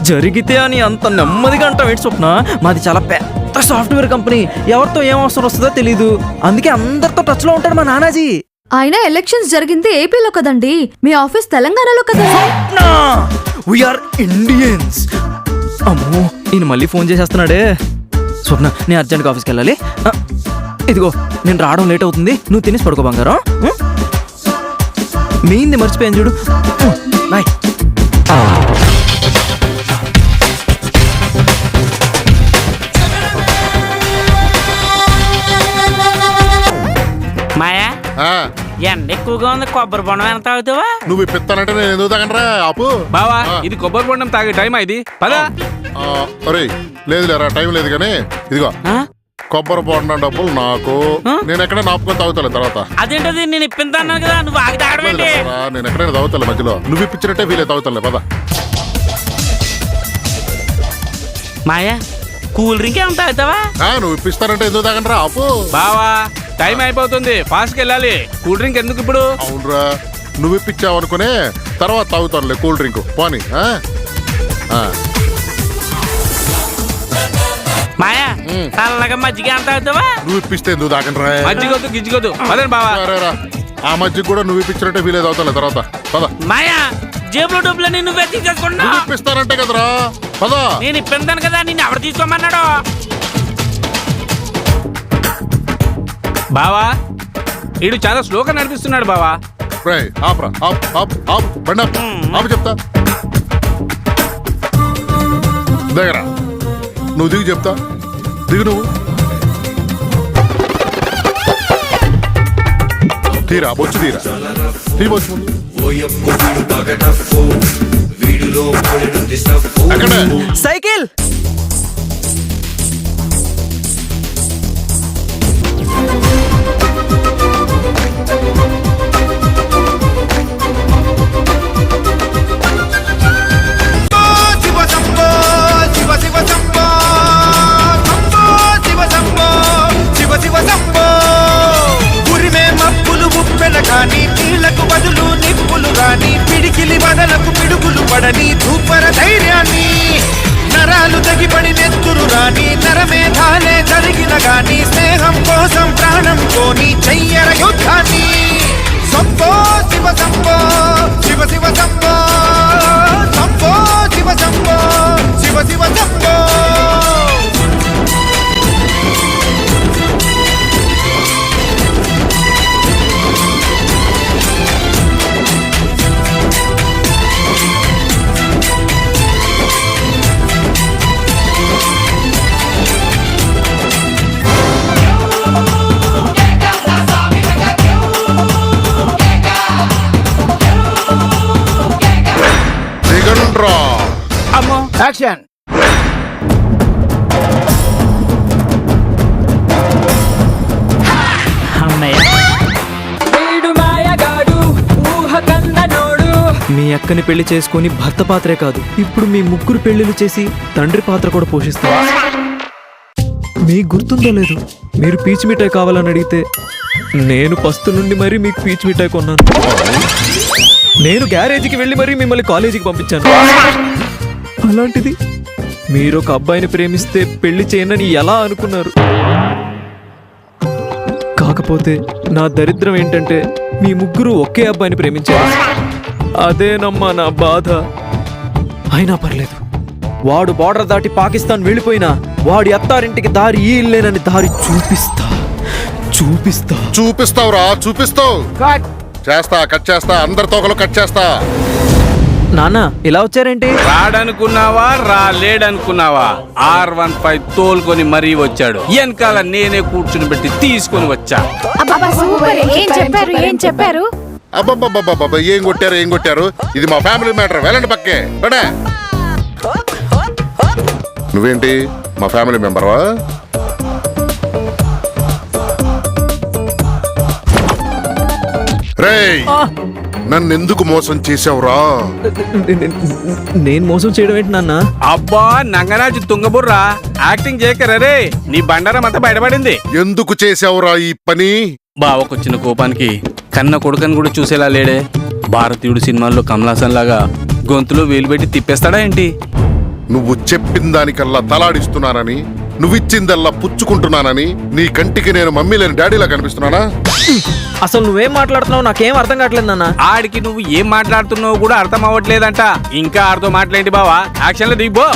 జరిగితే అని అంత నెమ్మదిగా అంటావు ఏంటి స్వప్న? మాది చాలా పెద్ద సాఫ్ట్వేర్ కంపెనీ, ఎవరితో ఏం అవసరం వస్తుందో తెలీదు, అందుకే అందరితో టచ్ లో ఉంటాడు మా నానాజీ. అయినా ఎలక్షన్స్ జరిగింది ఏపీలో కదండి, మీ ఆఫీస్ తెలంగాణలో కదా. We are Indians. అమ్మో, ఈయన మళ్ళీ ఫోన్ చేసేస్తున్నాడే. స్వప్న, నేను అర్జెంట్గా ఆఫీస్కి వెళ్ళాలి. ఇదిగో నేను రావడం లేట్ అవుతుంది, నువ్వు తినేసి పడుకో బంగారం. మెయిన్ది మర్చిపోయాను చూడు. బాయ్. మాయా, ఎండ ఎక్కువగా ఉంది, కొబ్బరి బొండం ఎంత తాగుతావా? నువ్వు ఇప్పిస్తానంటే నేను ఎందుకు తాగనరా? ఆపు బావా, ఇది కొబ్బరి బొండం తాగే టైమా ఇది? పదా. అరే లేదు లేరా, టైం లేదు కానీ ఇదిగో కొబ్బరి బొండం డబ్బులు నాకు. నేను ఎక్కడ నాపుకొని తాగుతాను తర్వాత. అదేంటది, నేను ఇప్పించాను కదా, నువ్వు ఆగి తాగడం. నేను ఎక్కడైనా తాగుతాను మధ్యలో, నువ్వు ఇప్పించినట్టే వీలే తాగుతానులే పద. మాయా, కూల్ డ్రింక్ ఏమైనా తాగుతావా? నువ్వు ఇప్పిస్తానంటే ఎందుకు తాగనరా? ఆపు బావా, టైం అయిపోతుంది, ఫాస్ట్ వెళ్ళాలి. కూల్ డ్రింక్ ఎందుకు ఇప్పుడు? అవునరా, నువ్వు ఇప్పించావు అనుకునే తర్వాత తాగుతానులే కూల్ డ్రింక్ పోనీ. మాయా, చల్లగా మజ్జిగ ఎంత తాగుతావా? నువ్వు ఇప్పిస్తే ఎందుకు తాగనరా? మజ్జిగొద్దు గిజ్జిగొద్దు, అదే బావా. ఆ మధ్య కూడా నువ్వు ఇప్పించినట్టే వీలే తాగుతానులే తర్వాత పద. మాయా, జేబులో డబ్బులని నువ్వే తీసేసుకున్నా. ఇప్పిస్తానంటే కదరా పద. నేను ఇప్పించాను కదా, నేను ఎవరు తీసుకోమన్నాడు? బావా, వీడు చాలా స్లోగా నడిపిస్తున్నాడు బావా. ఆపురా, బండి ఆపు చెప్తా. దగ్గర నువ్వు దిగు చెప్తా, దిగు నువ్వు. తీరా బొచ్చు, తీరా తీ బొచ్చు ముందు. అక్కడ సైకిల్. కానీ నీళ్లకు బదులు నిప్పులు గాని, పిడికిలి బదలకు పిడుగులు పడని ధూపర ధైర్యాన్ని, నరాలు తెగిపడి నెత్తురు రాని నరమేధాలే జరిగిన గాని, స్నేహం కోసం ప్రాణం కోని చెయ్యర యుద్ధాన్ని. సంభో శివ సంభో, శివ శివ సంభో, సంభో శివ సంభో, శివ శివ సంభో. యాక్షన్. మీ అక్కని పెళ్లి చేసుకుని భర్త పాత్రే కాదు, ఇప్పుడు మీ ముగ్గురు పెళ్లిళ్ళు చేసి తండ్రి పాత్ర కూడా పోషిస్తారు. మీకు గుర్తుందో లేదు, మీరు పీచు మిఠాయి కావాలని అడిగితే నేను పస్తు నుండి మరీ మీకు పీచు మిఠాయి కొన్నాను. నేను గ్యారేజీకి వెళ్ళి మరీ మిమ్మల్ని కాలేజీకి పంపించాను. అలాంటిది మీరు ఒక అబ్బాయిని ప్రేమిస్తే పెళ్లి చేయనని ఎలా అనుకున్నారు? కాకపోతే నా దరిద్రం ఏంటంటే మీ ముగ్గురు ఒకే అబ్బాయిని ప్రేమించారు. అదేనమ్మా నా బాధ. అయినా పర్లేదు, వాడు బార్డర్ దాటి పాకిస్తాన్ వెళ్ళిపోయినా వాడి అత్తారింటికి దారి ఈ ఇల్లేనని దారి చూపిస్తావురా, చూపిస్తావు. చేస్తా, కట్ చేస్తా, అందరి తోకలు కట్ చేస్తా. నాన్న ఇలా వచ్చారేంటి? రాడనుకున్నావా, రాలేడనుకున్నావా? R15 తోలుకొని మరీ వచ్చాడు. వెనకాల నేనే కూర్చుని పెట్టి తీసుకొని వచ్చా. ఏం చెప్పారు? అబ్బబ్బబ్బబ్బబ్బ, ఏం కొట్టారు? ఇది మా ఫ్యామిలీ మ్యాటర్, వెళ్ళండి పక్కే. నువ్వేంటి మా ఫ్యామిలీ మెంబర్వా? రేయ్, నన్ను ఎందుకు మోసం చేసావురా? నేను మోసం చేయడం ఏంటి నాన్న? అబ్బా నంగనాచి తుంగబుర్రా, యాక్టింగ్ చేయకరే, నీ బండారం అంతా బయటపడింది. ఎందుకు చేసావురా ఈ పని? బావకొచ్చిన కోపానికి కన్న కొడుకని కూడా చూసేలా లేడే. భారతీయుడు సినిమాల్లో కమలాసన్ లాగా గొంతులో వేలు పెట్టి తిప్పేస్తాడా ఏంటి? నువ్వు చెప్పిన దానికల్లా తలాడిస్తున్నానని, నువ్విచ్చిందల్లా పుచ్చుకుంటున్నానని నీ కంటికి నేను మమ్మీ లేని డాడీలా కనిపిస్తున్నానా? అసలు నువ్వేం మాట్లాడుతున్నావు నాకేం అర్థం కావట్లేదు నాన్న. ఆడికి నువ్వు ఏం మాట్లాడుతున్నావు కూడా అర్థం అవ్వట్లేదంట. ఇంకా ఆడితో మాట్లాడి బావా, యాక్షన్ లో దిగిపో.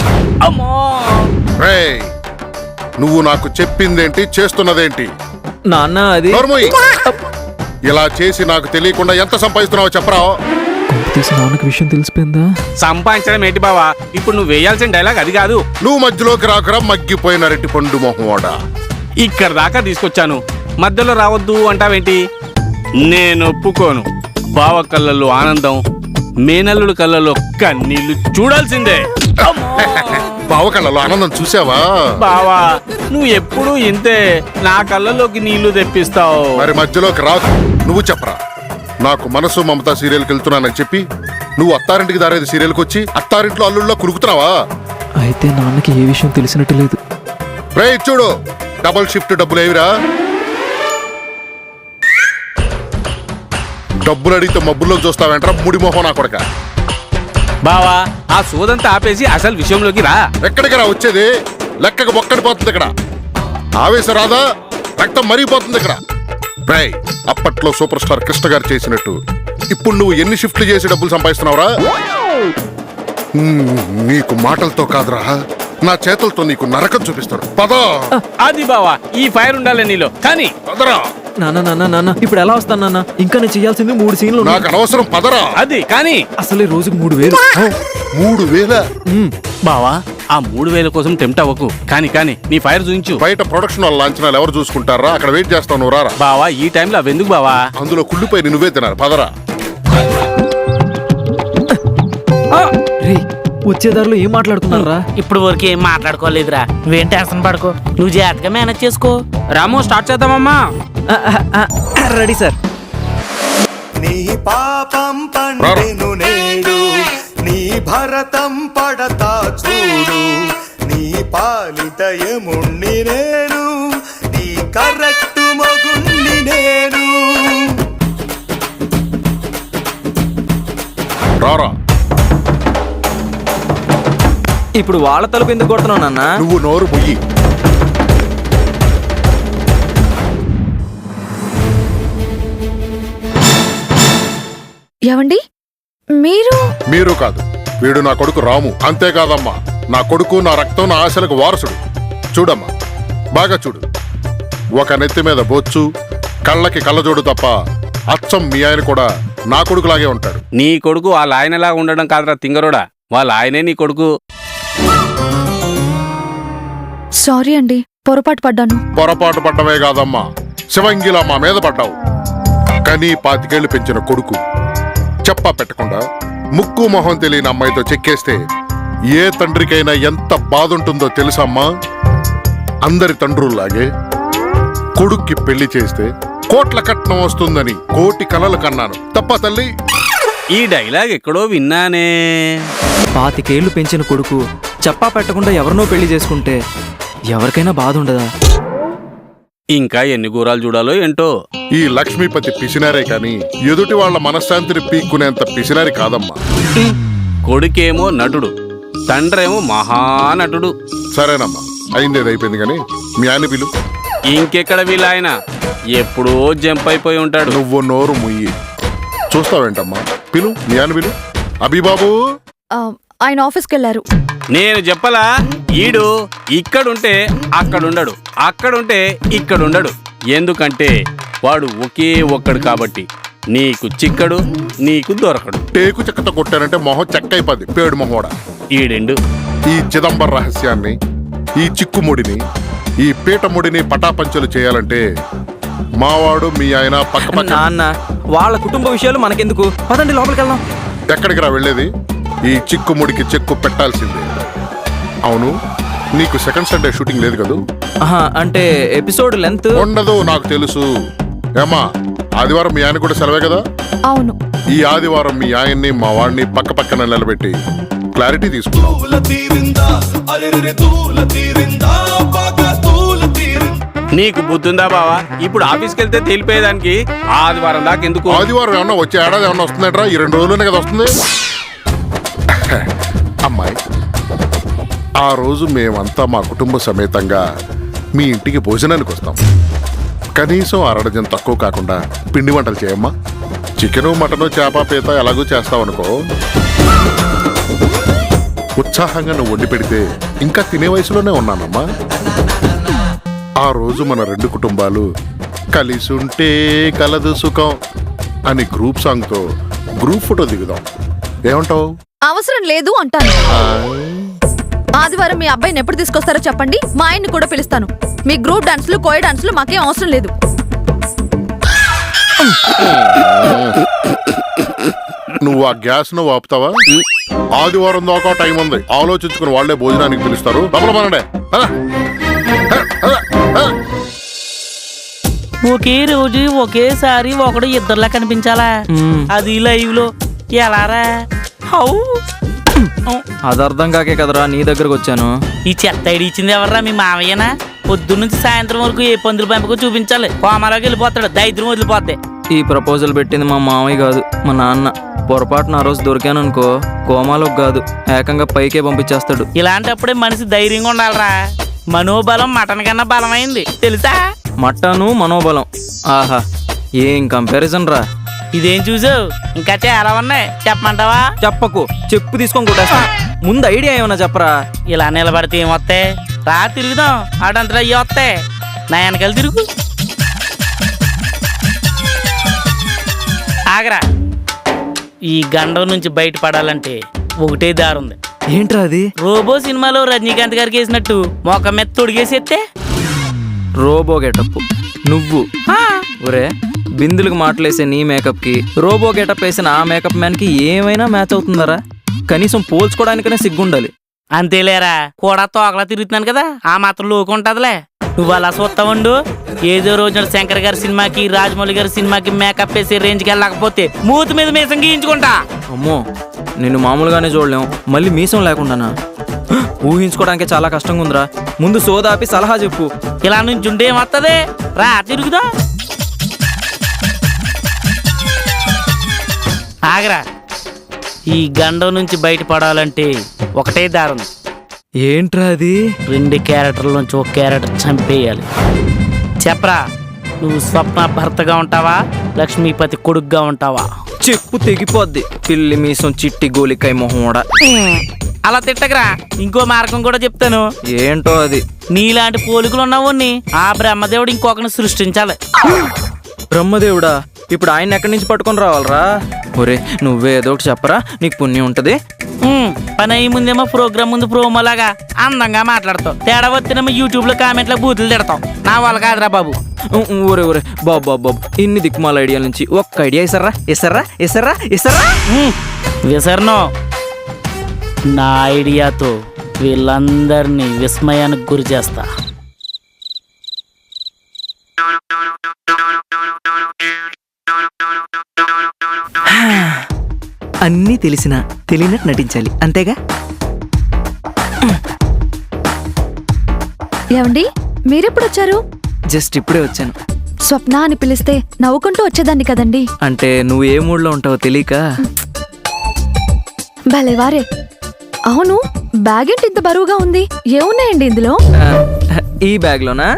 అమ్మో రేయ్, నువ్వు నాకు చెప్పిందేంటి, చేస్తున్నదేంటి? నాన్న అది నోర్మోయ్, ఇలా చేసి నాకు తెలియకుండా ఎంత సంపాదిస్తున్నావో చెప్పరా? తీసి నాన్నకి విషయం తెలిసిపోయిందా? సంపాదించడం ఏంటి బావా, ఇప్పుడు నువ్వు వేయాల్సిన డైలాగ్ అది కాదు. నువ్వు మధ్యలోకి రాకరా మగ్గిపోయిన రెట్టి పండు మొహమోడా. ఇక్కడ దాకా తీసుకొచ్చాను, మధ్యలో రావద్దు అంటావేంటి? నేను ఒప్పుకోను. బావ కళ్ళల్లో ఆనందం, మేనల్లుడు కళ్ళల్లో కన్నీళ్లు చూడాల్సిందే. బావ కళ్ళలో ఆనందం చూసావా? బావా నువ్వు ఎప్పుడూ ఇంతే, నా కళ్ళలోకి నీళ్లు తెప్పిస్తావు. మరి మధ్యలోకి రాకు. నువ్వు చెప్పరా, నాకు మనసు మమతా సీరియల్కి వెళ్తున్నానని చెప్పి నువ్వు అత్తారింటికి దారేది సీరియల్కి వచ్చి అత్తారింట్లో అల్లుళ్ళలో కురుకుతున్నావా? అయితే నాన్నకి ఏ విషయం తెలిసినట్టు లేదు. రే చూడు, డబుల్ షిఫ్ట్ డబ్బులు ఏవిరా? డబ్బులు అడిగితే మబ్బుల్లోకి చూస్తావేంట్రా ముడి మొహం నా కొడక. బావా ఆ సోదంతా ఆపేసి అసలు విషయంలోకి రా. ఎక్కడికి రా వచ్చేది? లెక్కకు బొక్కడిపోతుంది ఇక్కడ. ఆవేశం రాదా? రక్తం మరిగిపోతుంది ఇక్కడ. రే, అప్పట్లో సూపర్ స్టార్ కృష్ణ గారు చేసినట్టు ఇప్పుడు నువ్వు ఎన్ని షిఫ్ట్లు చేసి డబ్బులు సంపాదిస్తున్నావురా? నీకు మాటలతో కాదురా, నా చేతులతో నీకు నరకం చూపిస్తారు. పదా అది బావా, ఈ ఫైర్ ఉండాలి నీలో. కానీ పదరా. నాన్న నాన్న నాన్న ఇప్పుడు ఎలా వస్తాను నాన్న? ఇంకా నేను చేయాల్సింది 3 సీన్లు ఉన్నాయి. నాకు అనవసరం, పదరా. అది కానీ అసలే రోజుకు 3000. 3000? బావా ఆ 3000 కోసం టెంప్ట్ అవ్వకు. కానీ నీ ఫైర్ చూపించు. బయట ప్రొడక్షన్ వాళ్ళ లాంఛనాలు ఎవరు చూసుకుంటారా? అక్కడ వెయిట్ చేస్తావు, నువ్వు రారా. బావా ఈ టైంలో అవెందుకు బావా? అందులో కుళ్ళిపోయి నువ్వే తినాలి. పదరా. రే, వచ్చే దారిలో ఏం మాట్లాడుకున్నారా? ఇప్పుడు వరకు ఏం మాట్లాడుకోలేదురా. నువ్వేం టెన్షన్ పడుకో, నువ్వు జాగ్రత్తగా మేనేజ్ చేసుకో. రాము స్టార్ట్ చేద్దామమ్మా. Ready sir. నీ పాపం పండెను నేడు, నీ భరతం పడతా చూడు, నీ పాలితయముణ్ణి నేను, నీ కరెక్ట్ మగుణ్ణి నేను. రారా. ఇప్పుడు వాళ్ళ తలుపు ఎందుకు కొడుతున్నావు నాన్న? నువ్వు నోరు ముయ్యి. ఏవండి మీరు? మీరు కాదు, వీడు నా కొడుకు రాము. అంతేకాదమ్మా, నా కొడుకు నా రక్తం, నా ఆశలకు వారసుడు. చూడమ్మా, బాగా చూడు. ఒక నెత్తి మీద బొచ్చు, కళ్ళకి కళ్ళజోడు తప్ప అచ్చం మీ ఆయన కూడా నా కొడుకులాగే ఉంటాడు. నీ కొడుకు వాళ్ళ ఆయనలాగా ఉండడం కాదురా తింగరోడా, వాళ్ళ ఆయనే నీ కొడుకు. సారీ అండి, పొరపాటు పడ్డాను. పొరపాటు పడ్డమే కాదమ్మా, శివంగిలా మా మీద పడ్డావు. కానీ 25 ఏళ్లు పెంచిన కొడుకు చెప్పా పెట్టకుండా ముక్కు మొహం తెలియని అమ్మాయితో చెక్కేస్తే ఏ తండ్రికైనా ఎంత బాధ ఉంటుందో తెలుసమ్మా? అందరి తండ్రుల్లాగే కొడుక్కి పెళ్లి చేస్తే కోట్ల కట్నం వస్తుందని కోటి కలలు కన్నాను తప్ప తల్లి. ఈ డైలాగ్ ఎక్కడో విన్నానే. 25 ఏళ్లు పెంచిన కొడుకు చెప్పా పెట్టకుండా ఎవరినో పెళ్లి చేసుకుంటే ఎవరికైనా బాధ ఉండదా? ఇంకా ఎన్ని గూరాలు చూడాలో ఏంటో. ఈ లక్ష్మీపతి పిసినారే కాని ఎదుటి వాళ్ళ మనశ్శాంతిని పీక్కునేంత పిసినారి కాదమ్మా. కొడుకేమో నటుడు, తండ్రేమో మహానటుడు. సరేనమ్మా, అయిందేది అయిపోయింది కానీ మీ ఆయన పిలు. ఇంకెక్కడ వీళ్ళాయన ఎప్పుడో జంప్ అయిపోయి ఉంటాడు. నువ్వు నోరు ముయ్యి. చూస్తావేంటమ్మా, పిలు మీ ఆయన పిలు. అభిబాబు. ఆయన ఆఫీస్కి వెళ్ళారు. నేను చెప్పలా, ఈడు ఇక్కడుంటే అక్కడుండడు, అక్కడుంటే ఇక్కడుండడు. ఎందుకంటే వాడు ఒకే ఒక్కడు కాబట్టి. నీకు చిక్కడు, నీకు దొరకడు. టేకు చెక్కతో కొట్టానంటే మొహం చెక్క అయిపోద్ది, పేడు మొహోడ. ఈడెండు ఈ చిదంబర రహస్యాన్ని, ఈ చిక్కుముడిని, ఈ పీటముడిని పటాపంచలు చేయాలంటే మావాడు మీ ఆయన పక్క పక్క. నాన్న, వాళ్ళ కుటుంబ విషయాలు మనకెందుకు? పదండి లోపలికి వెళ్దాం. ఎక్కడికి రా వెళ్ళేది? ఈ చిక్కుముడికి చెక్కు పెట్టాల్సిందే. అవును, నీకు సెకండ్ సండే షూటింగ్ లేదు కదూ? అంటే ఎపిసోడ్ లెంత్ ఉండదు, నాకు తెలుసు. ఏమా, ఆదివారం మీ ఆయన కూడా సెలవే కదా? అవును. ఈ ఆదివారం మీ ఆయన్ని మా వాడిని పక్క పక్కన నిలబెట్టి క్లారిటీ తీసుకున్నాం. నీకు బుద్ధుందా బావా? ఇప్పుడు ఆఫీస్కి వెళ్తే తెలిపేదానికి ఆదివారం దాకా ఎందుకు? ఆదివారం ఏమన్నా వచ్చే ఏడాది ఏమన్నా వస్తుందట్రా? ఈ 2 రోజులనే కదా వస్తుంది. అమ్మాయి, ఆ రోజు మేమంతా మా కుటుంబ సమేతంగా మీ ఇంటికి భోజనానికి వస్తాం. కనీసం అరడజన్ తక్కువ కాకుండా పిండి వంటలు చేయమ్మా. చికెను మటను చేప పీత ఎలాగూ చేస్తావనుకో. ఉత్సాహంగా నువ్వు వండి పెడితే ఇంకా తినే వయసులోనే ఉన్నానమ్మా. ఆ రోజు మన రెండు కుటుంబాలు కలిసుంటే కలదు సుఖం అని గ్రూప్ సాంగ్తో గ్రూప్ ఫోటో దిగుదాం. ఏమంటావు? అవసరం లేదు అంటాను. ఆదివారం మీ అబ్బాయిని ఎప్పుడు తీసుకొస్తారో చెప్పండి, మా ఆయన్ని కూడా పిలుస్తాను. మీ గ్రూప్ డాన్స్లు కోయ డాన్స్లు మాకేం అవసరం లేదు. నువ్వు ఆ గ్యాస్ ను ఆపుతావా? ఆదివారం దాకా టైం ఉంది, ఆలోచించుకుని వాళ్లే భోజనానికి పిలుస్తారు. లోపల ఒకే రోజు ఒకేసారి ఒకడు ఇద్దరులా కనిపించాలా? అది లైవ్ లో ఎలారా? హౌ అది అర్థం కాకే కదరా నీ దగ్గరకు వచ్చాను. ఈ చెత్త ఐడి ఇచ్చింది ఎవర్రా? మీ మావయ్యనా? పొద్దున్నుంచి సాయంత్రం వరకు ఏ పందుల పెంపకం చూపించాలి, కోమాలోకి వెళ్ళిపోతాడు, దైద్యం వదిలిపోతే. ఈ ప్రపోజల్ పెట్టింది మా మామయ్య కాదు, మా నాన్న. పొరపాటున ఆ రోజు దొరికాననుకో కోమాలోకి కాదు ఏకంగా పైకే పంపించేస్తాడు. ఇలాంటప్పుడే మనిషి ధైర్యంగా ఉండాలరా. మనోబలం మటన్ కన్నా బలమైంది తెలుసా? మటను మనోబలం, ఆహా ఏం కంపారిజన్ రా. ఇదేం చూసావు? ఇంకా చాలా ఉన్నాయి, చెప్పమంటావా? చెప్పకు, చెప్పు తీసుకొని కొట్టేస్తా. ముందు ఐడియా ఏమన్నా చెప్పరా. ఇలా నిలబడితే ఏమొస్తాయి? రా తిరుగుదాం, ఆడంతలో అయ్యి వస్తాయి. నా వెనకాల తిరుగు. ఆగరా. ఈ గండం నుంచి బయటపడాలంటే ఒకటే దారుంది. ఏంట్రా అది? రోబో సినిమాలో రజనీకాంత్ గారికి వేసినట్టు మొక్క మీద తొడిగేసేస్తే రోబో గెటప్ నువ్వు. ఒరే బిందులకు మాటలేసే నీ మేకప్ కి రోబో గెటప్ వేసిన ఆ మేకప్ మ్యాన్ కి ఏమైనా మ్యాచ్ అవుతుందరా? కనీసం పోల్చుకోవడానికనే సిగ్గుండాలి. అంతేలేరా, కూడా తోకలా తిరుగుతున్నాను కదా, ఆ మాత్రం లోకు ఉంటదిలే. నువ్వు అలా చూస్తావుండు. ఏదో రోజున శంకర్ గారి సినిమాకి, రాజమౌళి గారి సినిమాకి మేకప్ వేసే రేంజ్కి వెళ్ళకపోతే మూతి మీద మీసం గీయించుకుంటా. అమ్మో నిన్ను మామూలుగానే చూడలేం, మళ్ళీ మీసం లేకుండానా? ఊహించుకోవడానికి చాలా కష్టంగా ఉందిరా. ముందు సోదాపి సలహా చెప్పు. ఇలా నుంచి ఉంటే ఏమొత్తది? రా తిరుగుదా. ఆగరా. ఈ గండం నుంచి బయటపడాలంటే ఒకటే దారం. ఏంట్రా అది? 2 క్యారెక్టర్ల నుంచి ఒక క్యారెక్టర్ చంపేయాలి. చెప్పరా, నువ్వు స్వప్న భర్తగా ఉంటావా, లక్ష్మీపతి కొడుకుగా ఉంటావా? చెప్పు తెగిపోద్ది. పిల్లి మీసం చిట్టి గోలికాయ మొహోడ. అలా తిట్టకరా, ఇంకో మార్గం కూడా చెప్తాను. ఏంటో అది? నీలాంటి పోలికలు ఉన్నవాడిని ఆ బ్రహ్మదేవుడు ఇంకొకరిని సృష్టించాలి. బ్రహ్మదేవుడా? ఇప్పుడు ఆయన ఎక్కడి నుంచి పట్టుకొని రావాలరా? ఒరే నువ్వే ఏదో ఒకటి చెప్పరా, నీకు పుణ్యం ఉంటది. పని అయ్యి ముందేమో ప్రోగ్రామ్ ముందు ప్రోమోలాగా అందంగా మాట్లాడతావు, తేడా వస్తేనేమో యూట్యూబ్ లో కామెంట్లో బూతులు తిడతావు. నా వాళ్ళ కాదురా బాబు. ఒరే ఒరే బాబు బాబు బాబు, ఇన్ని దిక్కుమాల ఐడియాల నుంచి ఒక్క ఐడియా ఇసర్రా ఇసర్రా ఇసర్రా ఇసర్రా. విసర్నో. నా ఐడియాతో వీళ్ళందరినీ విస్మయానికి గురి చేస్తా. అన్నీ తెలిసినా తెలియనట్టు నటించాలి, అంతేగా? ఏమండి మీరెప్పుడు వచ్చారు? జస్ట్ ఇప్పుడే వచ్చాను. స్వప్న అని పిలిస్తే నవ్వుకుంటూ వచ్చేదాన్ని కదండి. అంటే నువ్వు ఏ మూడ్లో ఉంటావో తెలియక. భలే వారే. అవును, బ్యాగ్ ఏంటి ఇంత బరువుగా ఉంది? ఏమున్నాయండి ఇందులో? ఈ బ్యాగ్ లోనా?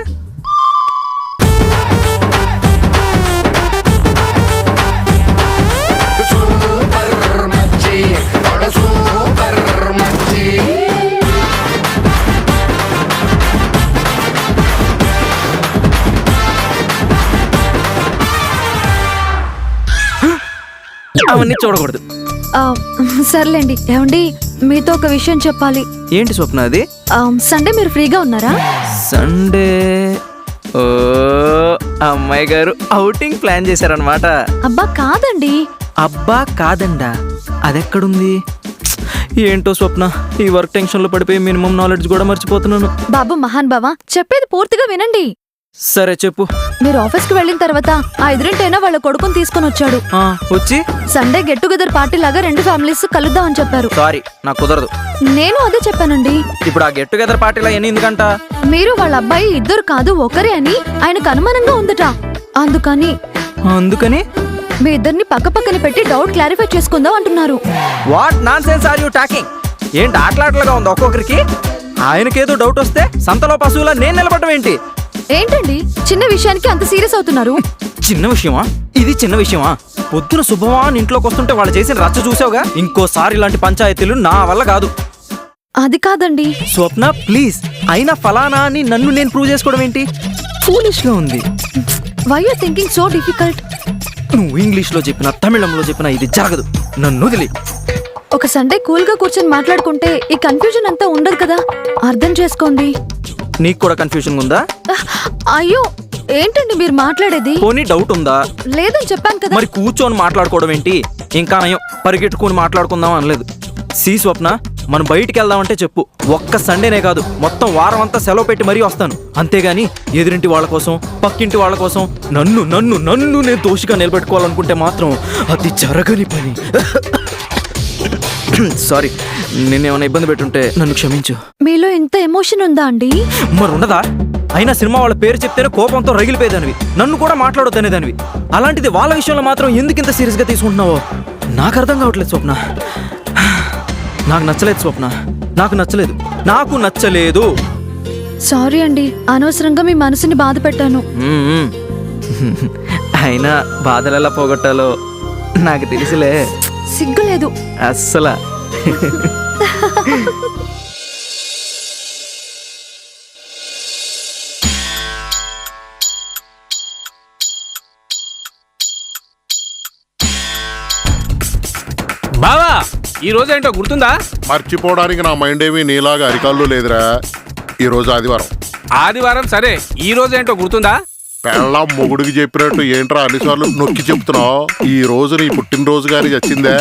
అవన్నీ చూడకూడదు. సర్లేండి. ఏమండి మీతో ఒక విషయం చెప్పాలి. ఏంటి స్వప్న అది? సండే మీరు ఫ్రీగా ఉన్నారా? సండే? ఓ అమ్మాయి గారు అవుటింగ్ ప్లాన్ చేశారనమాట. అబ్బా కాదండి. అబ్బా కాదండా? అదెక్కడుంది? ఏంటో స్వప్న, ఈ వర్క్ టెన్షన్ లో పడిపోయి మినిమం నాలెడ్జ్ కూడా మర్చిపోతున్నాను. బాబు మహాన్ బావా, చెప్పేది పూర్తిగా వినండి. సరే చెప్పు. మీరు ఆఫీస్ కి వెళ్ళిన తర్వాత ఆ ఎదురింటైనా వాళ్ళ కొడుకుని తీసుకొని వచ్చాడు. వచ్చి సండే గెట్ టుగెదర్ పార్టీ లాగా 2 ఫ్యామిలీస్ కలుద్దామని చెప్పారు. సారీ నాకు కుదరదు. నేను అదే చెప్పానండి. ఇప్పుడు ఆ గెట్ టుగెదర్ పార్టీలో ఎన్ని ఎందుకంట? మీరు వాళ్ళ అబ్బాయి ఇద్దరు కాదు ఒకరే అని ఆయనకు అనుమానంగా ఉందట. అందుకని మీ ఇద్దరిని పక్క పక్కన పెట్టి డౌట్ క్లారిఫై చేసుకుందాం అంటున్నారు. What nonsense are you talking? ఏంటి ఆటలాటలుగా ఉంది ఒక్కొక్కరికి? ఆయనకేదో డౌట్ వస్తే సంతలో పశువులా నేను నిలబడడం ఏంటి? ఏంటండి చిన్న విషయానికి అంత సీరియస్ అవుతున్నారు? చిన్న విషయమా ఇది? చిన్న విషయమా? పొద్దున శుభవాన్ ఇంట్లోకి వస్తుంటే వాళ్ళు చేసిన రచ్చ చూసావుగా. ఇంకోసారి ఇలాంటి పంచాయతీలు నా వల్ల కాదు. అది కాదండి. స్వప్న ప్లీజ్. అయినా ఫలానా అని నన్ను నేను ప్రూవ్ చేసుకోవడం ఏంటి? ఫూలిష్ గా ఉంది. Why you thinking so difficult? నువ్వు ఇంగ్లీష్ లో చెప్పినా తమిళంలో చెప్పినా ఇది జరగదు. నన్ను వదిలి. ఒక సండే కూల్ గా కూర్చొని మాట్లాడుకుంటే ఈ కన్ఫ్యూజన్ అంతా ఉండదు కదా. అర్థం చేసుకోండి. నీకు కూడా కన్ఫ్యూజన్ ఉందా? అయ్యో ఏంటండి మీరు మాట్లాడేది? పోనీ డౌట్ ఉందా? లేదని చెప్పాను కదా. మరి కూర్చొని మాట్లాడుకోవడం ఏంటి? ఇంకా నయం పరిగెట్టుకుని మాట్లాడుకుందాం అనలేదు. సి స్వప్న, మనం బయటికి వెళ్దామంటే చెప్పు. ఒక్క సండేనే కాదు, మొత్తం వారం అంతా సెలవు పెట్టి మరీ వస్తాను. అంతేగాని ఎదురింటి వాళ్ళ కోసం పక్కింటి వాళ్ళ కోసం నన్ను నన్ను నన్ను నేను దోషిగా నిలబెట్టుకోవాలనుకుంటే మాత్రం అది జరగని పని. సారీ, నిన్నేమైనా ఇబ్బంది పెట్టుంటే నన్ను క్షమించు. మీలో ఇంత ఎమోషన్ ఉందా అండి? మరి ఉండదా? అయినా సినిమా వాళ్ళ పేరు చెప్తేనే కోపంతో రగిలిపోయేదానివి, నన్ను కూడా మాట్లాడొద్దనేదానివి. అలాంటిది వాళ్ళ విషయంలో మాత్రం ఎందుకు ఇంత సీరియస్ గా తీసుకుంటున్నావో నాకు అర్థం కావట్లేదు స్వప్న. నాకు నచ్చలేదు స్వప్న, నాకు నచ్చలేదు. సారీ అండి, అనవసరంగా మీ మనసుని బాధ పెట్టాను. అయినా బాధలు ఎలా పోగొట్టాలో నాకు తెలిసిలే. సిగ్గులేదు అస్సలా. బావా ఈ రోజు ఏంటో గుర్తుందా? మర్చిపోవడానికి నా మైండ్ ఏమీ నీలాగా అరికాళ్ళు లేదురా. ఈ రోజు ఆదివారం. ఆదివారం సరే, ఈ రోజు ఏంటో గుర్తుందా? పెళ్ళాం మొగుడికి చెప్పినట్టు ఏంట్రా అన్నిసార్లు నొక్కి చెప్తున్నావు? ఈ రోజు నీ పుట్టినరోజు గాని వచ్చిందే.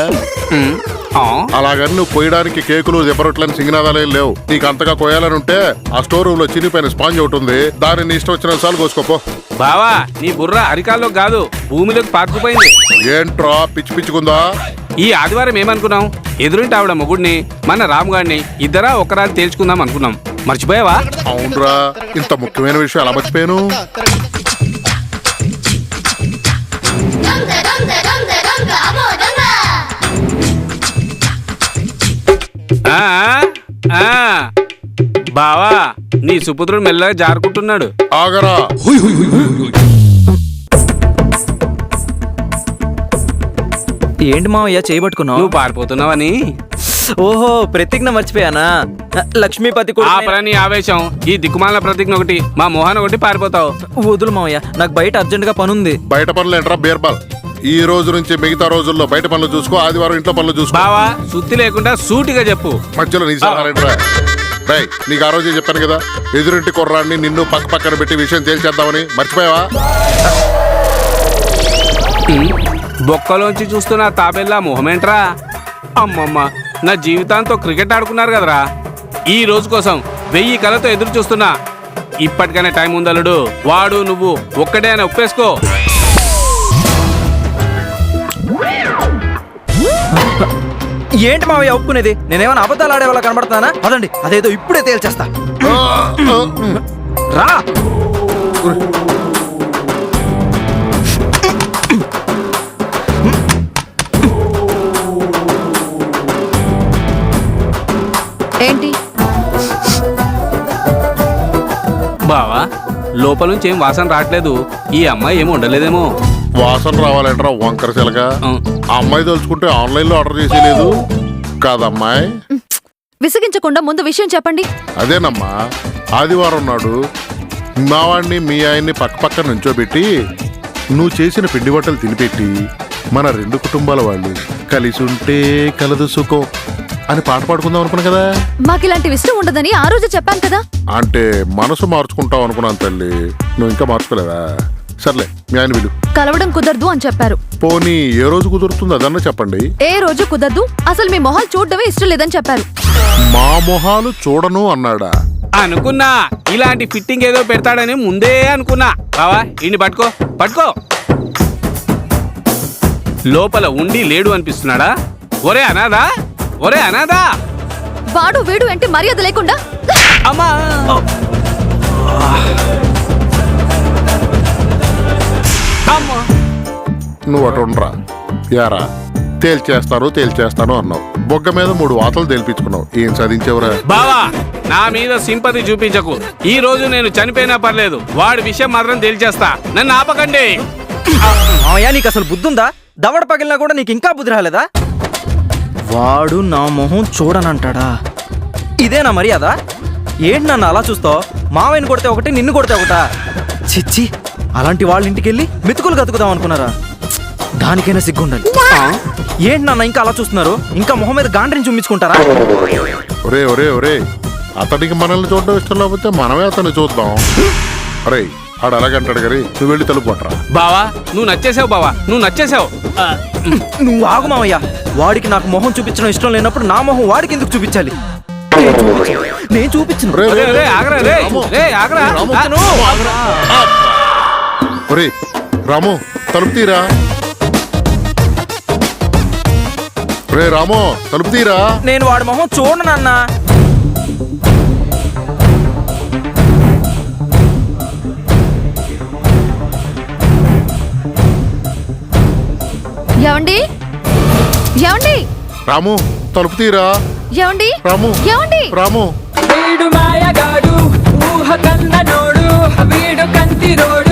అలాగని నువ్వు కోయడానికి కేకులు దెబ్బరొట్లని సింగనాదాలే లేవు. నీకు అంతగా కోయాలని ఉంటే ఆ స్టోర్ రూమ్ లో చినిపోయిన స్పాంజ్ ఒకటి ఉంది, దాన్ని నీ ఇష్టం వచ్చిన సార్లు కోసుకోపో. బావా నీ బుర్ర అరికాల్లో కాదు భూమిలోకి పాతుకుపోయింది. ఏంట్రా పిచ్చి పిచ్చుకుందా? ఈ ఆదివారం ఏమనుకున్నాం? ఎదురింటి ఆవిడ మొగుడిని మన రాముగాడిని ఇద్దరా ఒకరాది తేల్చుకుందాం అనుకున్నాం. మర్చిపోయావా? అవునరా, ఇంత ముఖ్యమైన విషయం ఎలా మర్చిపోయాను? బావా నీ సుపుత్రుడు మెల్లగా జారుకుంటున్నాడు. ఆగరా. ఏంటి మావయ్య చేయబట్టుకున్నావు? నువ్వు పారిపోతున్నావని. ఓహో, ప్రతిజ్ఞ మర్చిపోయానా? లక్ష్మీపతి ఆ పని ఆవేశం, ఈ దిక్కుమాల ప్రతిజ్ఞ ఒకటి, మా మోహన్ ఒకటి పారిపోతావు. వదులు మావయ్య, నాకు బయట అర్జెంట్ గా పనుంది. బయట పనులు ఏంట్రా బీర్బాల్? ఈ రోజు నుంచి మిగతా రోజుల్లో బయట పనులు చూసుకో, ఆదివారం ఇంట్లో పనులు చూసుకో. బావా సుత్తి లేకుండా సూటిగా చెప్పు. మధ్యలో నీ సలహాలేంట్రా? రై, నీకు ఆ రోజే చెప్పాను కదా, ఎదురింటి కుర్రాన్ని నిన్ను పక్క పక్కన పెట్టి విషయం తేల్చేద్దామని. మర్చిపోయావా? బొక్కలోంచి చూస్తున్న తాబెల్లా మొహమేంట్రా? అమ్మమ్మ, నా జీవితాంతో క్రికెట్ ఆడుకున్నారు కదరా. ఈ రోజు కోసం 1000 కళతో ఎదురు చూస్తున్నా. ఇప్పటికైనా టైం ఉందలుడు. వాడు నువ్వు ఒక్కడే అని ఒప్పేసుకో. ఏంటి మావయ్య ఒప్పుకునేది? నేనేమైనా అబద్ధాలు ఆడే వాళ్ళ కనబడుతున్నానా? అదండి, అదేదో ఇప్పుడే తేల్చేస్తా. రా. ఏంటి? బావా లోపల నుంచి ఏం వాసన రావట్లేదు. ఈ అమ్మాయి ఏమి ఉండలేదేమో. వాసన రావాలంటారా వంకర చిలక? ఆ అమ్మాయి తలుచుకుంటే ఆన్లైన్ లో ఆర్డర్ చేసేలేదు కాదమ్మాయి. విసిగించకుండా ముందు విషయం చెప్పండి. అదేనమ్మా, ఆదివారం నాడు మా వాడిని మీ ఆయన్ని పక్క పక్క నుంచోబెట్టి నువ్వు చేసిన పిండి వంటలు తినిపెట్టి మన 2 కుటుంబాల వాళ్ళు కలిసి ఉంటే కలదు సుఖం అని పాట పాడుకుందాం అనుకున్నా కదా. మాకు ఇలాంటి ఇష్టం ఉండదని ఆ రోజు చెప్పాను కదా. అంటే మనసు మార్చుకుంటావు అనుకున్నాను తల్లి, నువ్వు ఇంకా మార్చుకోలేదా? సర్లే, మీ ఆయన విలు. కలవడం కుదరదు అని చెప్పారు. పోనీ ఏ రోజు కుదురుతుంది అదన్నా చెప్పండి. ఏ రోజు కుదరదు, అసలు మీ మొహాలు చూడడమే ఇష్టం లేదని చెప్పారు. మా మొహాలు చూడను అన్నాడా? అనుకున్నా ఇలాంటి ఫిట్టింగ్ ఏదో పెడతాడని ముందే అనుకున్నా. బావా ఇన్ని పట్టుకో పట్టుకో. లోపల ఉండి లేడు అనిపిస్తున్నాడా? ఒరే అనాదా, ఒరే అనాదా. వాడు వీడు అంటే మర్యాద లేకుండా. అమ్మా నువ్వు అటు ఉండరా. యారా, తేల్చేస్తాను అన్నావు. బొగ్గ మీద 3 వాతలు తేల్పించుకున్నావు. ఏం సాధించేవరా? బావా నా మీద సింపతి చూపించకు. ఈ రోజు నేను చనిపోయినా పర్లేదు, వాడి విషయం మాత్రం తేల్చేస్తా. నన్ను ఆపకండి. మావయ్య నీకు అసలు బుద్ధుందా? దవడ పగిలినా కూడా నీకు ఇంకా బుద్ధి రాలేదా? వాడు నా మొహం చూడనంటాడా? ఇదేనా మర్యాద? ఏంటి నన్ను అలా చూస్తావు? మావయ్యని కొడితే ఒకటి, నిన్ను కొడితే ఒకటా? చిచ్చి, అలాంటి వాళ్ళ ఇంటికి వెళ్ళి మెతుకులు కతుకుదాం అనుకున్నారా? దానికైనా సిగ్గుండాలి. ఏంటి నాన్న ఇంకా అలా చూస్తున్నారు? ఇంకా మొహం మీద గాండ్రిని చూపించుకుంటారా? ఒరే ఒరే ఒరే, అతనికి మనల్ని చూడడం ఇష్టం లేకపోతే మనమే అతన్ని చూద్దాం. అరే ఆడు అలాగంటాడు గారి, నువ్వు వెళ్ళి తలుపు కొట్టరా. బావా నువ్వు నచ్చేసావు, బావా నువ్వు నచ్చేసావు. నువ్వు ఆగు మావయ్య. వాడికి నాకు మొహం చూపించడం ఇష్టం లేనప్పుడు నా మొహం వాడికి ఎందుకు చూపించాలి? నేను చూపించను. ఒరే, ఒరే, రే, ఆగరా, రే, రాము. రే, ఆగరా. రాము. ఆ, ఒరే రాము, తలుపు తీరా. రే రాము, తలుపు తీరా. నేను వాడి మొహం చూడను నాన్న. ఏమండి ఏమండి రాము, తలుపు తీరా. ఏమండి రాము, ఏమండి రాము. వీడు మాయగాడు ఊహ కన్ననోడు వీడు కంతిరోడు